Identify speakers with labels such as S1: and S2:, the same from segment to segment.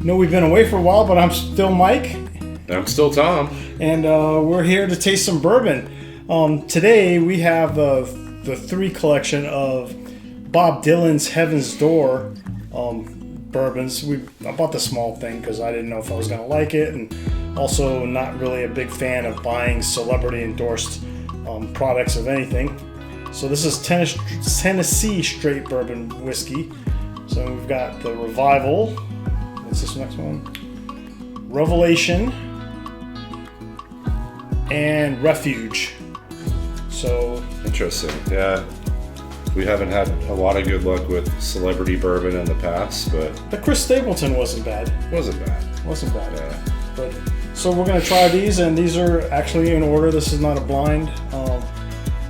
S1: know we've been away for a while, but I'm still Mike.
S2: I'm still Tom.
S1: And we're here to taste some bourbon. Today we have the 3 collection of Bob Dylan's Heaven's Door bourbons. I bought the small thing because I didn't know if I was going to like it, and also not really a big fan of buying celebrity endorsed products of anything. So this is Tennessee straight bourbon whiskey. So we've got the Revival. What's this next one? Revelation and Refuge. So
S2: interesting. Yeah, we haven't had a lot of good luck with celebrity bourbon in the past, but
S1: the Chris Stapleton wasn't bad.
S2: Wasn't bad.
S1: Yeah. But so we're gonna try these, and these are actually in order. This is not a blind,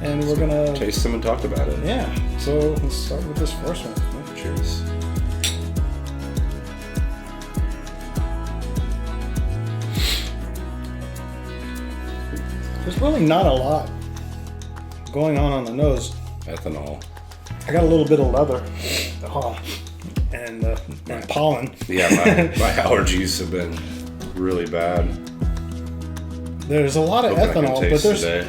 S1: and we're gonna
S2: taste them and talk about it.
S1: Yeah. So let's start with this first one.
S2: Cheers.
S1: There's really not a lot going on the nose.
S2: Ethanol.
S1: I got a little bit of leather and pollen.
S2: Yeah, my allergies have been really bad.
S1: There's a lot of ethanol, but
S2: today.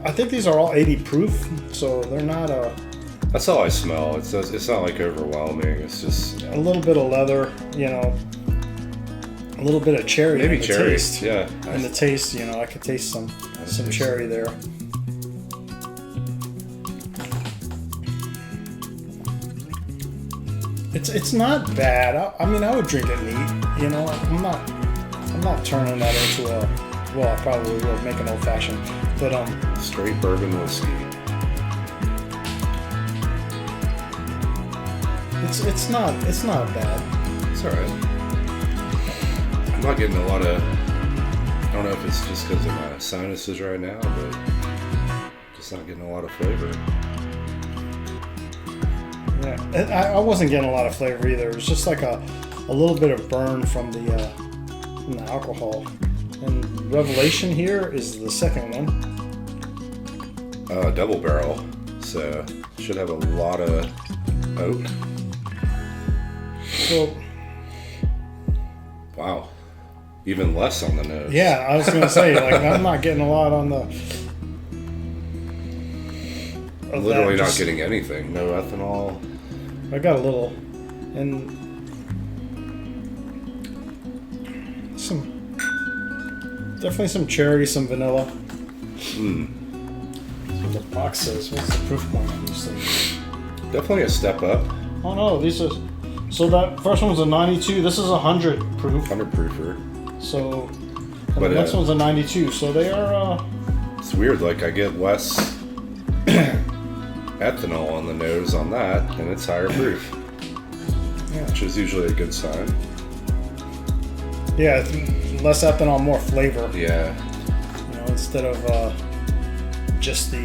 S1: I think these are all 80 proof, so they're not
S2: That's all I smell. It's not like overwhelming. It's just
S1: a little bit of leather, a little bit of cherry.
S2: Maybe
S1: in the
S2: cherry.
S1: Taste.
S2: Yeah.
S1: And the taste, I could taste some cherry there. It's not bad. I mean, I would drink it neat. I'm not turning that into a. Well, I probably will make an old fashioned, but
S2: straight bourbon whiskey.
S1: It's not bad.
S2: It's all right. I'm not getting a lot of. I don't know if it's just because of my sinuses right now, but just not getting a lot of flavor.
S1: Yeah, I wasn't getting a lot of flavor either. It was just like a little bit of burn from the alcohol. And Revelation here is the second one.
S2: Double barrel, so should have a lot of oak.
S1: So,
S2: wow, even less on the nose.
S1: Yeah, I was gonna say, I'm not getting a lot on the.
S2: Literally not getting anything. No ethanol.
S1: I got a little, and definitely some cherry, some vanilla. That's what the box says. What's the proof point on these things?
S2: Definitely a step up.
S1: Oh no, these are. So that first one's a 92. This is a 100 proof.
S2: 100 proofer.
S1: So, and the next one's a 92. So they are.
S2: It's weird. Like I get less ethanol on the nose on that, and it's higher proof.
S1: Yeah.
S2: Which is usually a good sign.
S1: Yeah, less ethanol, more flavor.
S2: Yeah.
S1: Instead of just the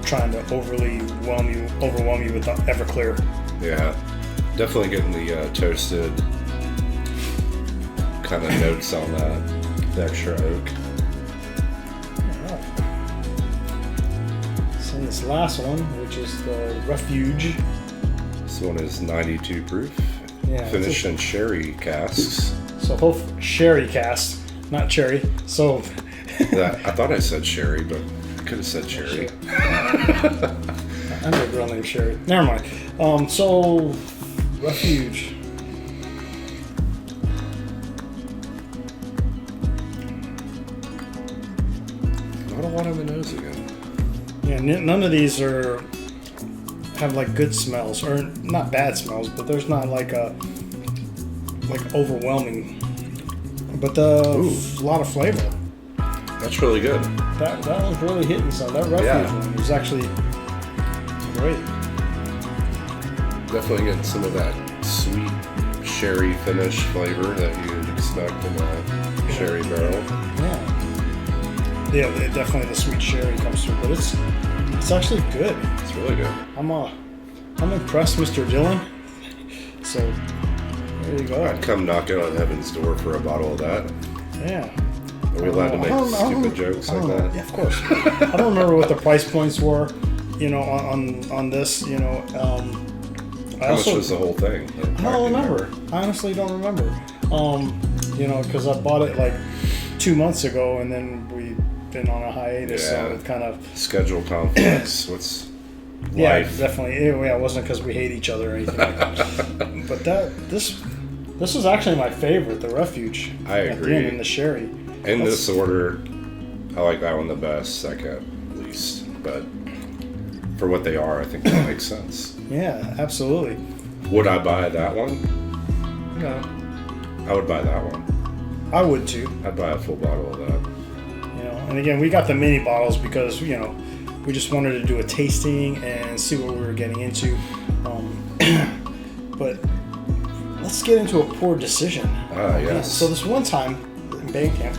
S1: trying to overwhelm you with the Everclear.
S2: Yeah. Definitely getting the toasted kind of notes on that. The extra oak.
S1: Alright. So this last one, which is the Refuge.
S2: This one is 92 proof.
S1: Yeah,
S2: finished in sherry casks.
S1: So sherry cask, not cherry. So
S2: I thought I said sherry, but I could have said cherry.
S1: I know a girl named Sherry. Never mind. So Refuge.
S2: Not a lot on the nose again.
S1: Yeah, none of these have like good smells, or not bad smells, but there's not like overwhelming. But a lot of flavor.
S2: That's really good.
S1: That was really hitting some. That Refuge one was actually great.
S2: Definitely getting some of that sweet sherry finish flavor that you'd expect in a sherry barrel.
S1: Yeah, definitely the sweet sherry comes through, but it's actually good.
S2: It's really good.
S1: I'm impressed, Mr. Dylan. So there you go.
S2: I'd come knocking on Heaven's door for a bottle of that.
S1: Yeah.
S2: Are we allowed to make stupid jokes like that?
S1: Yeah, of course. I don't remember what the price points were, on this,
S2: How much was the whole thing?
S1: I don't remember. I honestly don't remember. Because I bought it like 2 months ago, and then we've been on a hiatus, so it kind of
S2: schedule conflicts. What's life?
S1: Yeah, definitely. It wasn't because we hate each other or anything like that. But this was actually my favorite, the Refuge.
S2: I agree.
S1: And the sherry.
S2: In this order, I like that one the best, second least. But for what they are, I think that makes sense.
S1: Yeah, absolutely.
S2: Would I buy that one?
S1: No.
S2: I would buy that one.
S1: I would too.
S2: I'd buy a full bottle of that.
S1: And again, we got the mini bottles because, we just wanted to do a tasting and see what we were getting into. But let's get into a poor decision.
S2: Yes.
S1: So this one time in band camp.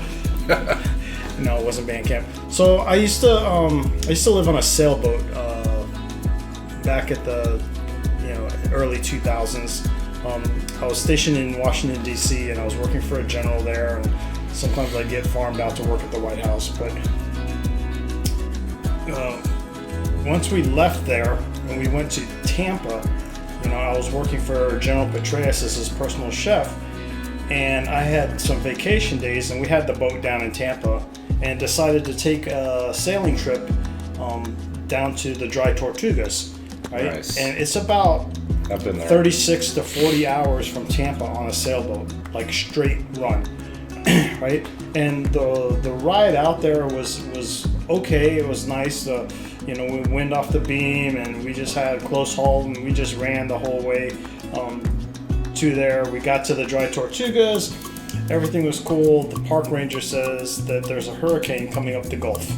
S1: No, it wasn't band camp. So I used to live on a sailboat back at the early 2000s. I was stationed in Washington D.C. and I was working for a general there. And sometimes I get farmed out to work at the White House. But once we left there and we went to Tampa, I was working for General Petraeus as his personal chef. And I had some vacation days, and we had the boat down in Tampa, and decided to take a sailing trip down to the Dry Tortugas, right?
S2: Nice.
S1: And it's about
S2: I've been there.
S1: 36 to 40 hours from Tampa on a sailboat, like straight run, right? And the ride out there was okay. It was nice. We wind off the beam, and we just had close haul, and we just ran the whole way to there. We got to the Dry Tortugas. Everything was cool. The park ranger says that there's a hurricane coming up the Gulf,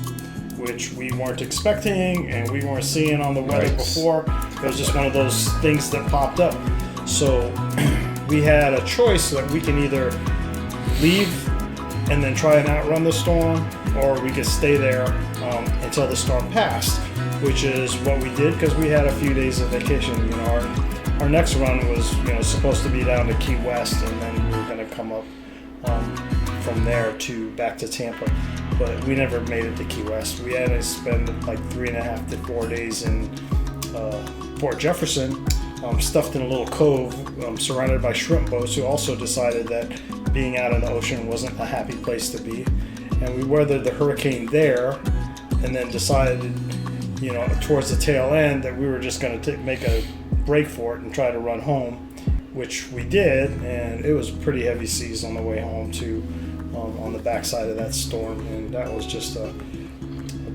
S1: which we weren't expecting and we weren't seeing on the weather before. It was just one of those things that popped up. So we had a choice that we can either leave and then try and outrun the storm, or we could stay there until the storm passed, which is what we did because we had a few days of vacation. Our next run was supposed to be down to Key West, and then we were going to come up from there back to Tampa. But we never made it to Key West. We had to spend like 3.5 to 4 days in Fort Jefferson, stuffed in a little cove, surrounded by shrimp boats who also decided that being out in the ocean wasn't a happy place to be. And we weathered the hurricane there, and then decided, towards the tail end that we were just going to make a break for it and try to run home, which we did, and it was pretty heavy seas on the way home too, on the backside of that storm, and that was just a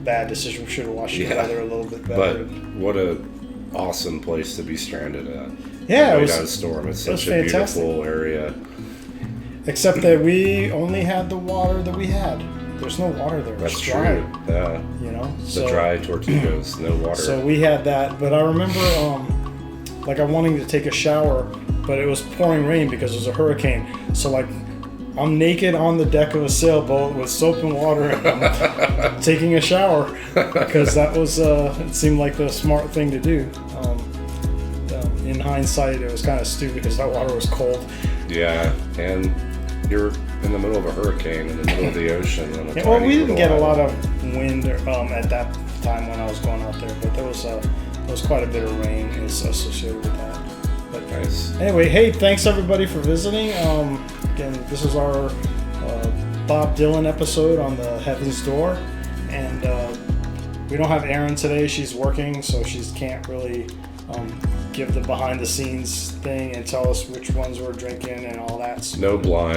S1: bad decision. We should have watched the weather a little bit better.
S2: But what a awesome place to be stranded at.
S1: Yeah,
S2: it was a storm. It's such a beautiful area.
S1: Except that we only had the water that we had. There's no water there.
S2: That's
S1: dry,
S2: true. Yeah. The Dry Tortugas, no water.
S1: So we had that, but I remember I'm wanting to take a shower, but it was pouring rain because it was a hurricane. So I'm naked on the deck of a sailboat with soap and water, and I'm taking a shower because that was it seemed like the smart thing to do. In hindsight, it was kind of stupid because that water was cold.
S2: Yeah, and you're in the middle of a hurricane in the middle of the ocean.
S1: We didn't get a lot of wind at that time when I was going out there, but there was quite a bit of rain associated with that. But
S2: nice.
S1: Anyway, hey, thanks everybody for visiting. Again, this is our Bob Dylan episode on the Heaven's Door, and we don't have Erin today. She's working, so she can't really give the behind the scenes thing and tell us which ones we're drinking and all that.
S2: No blind.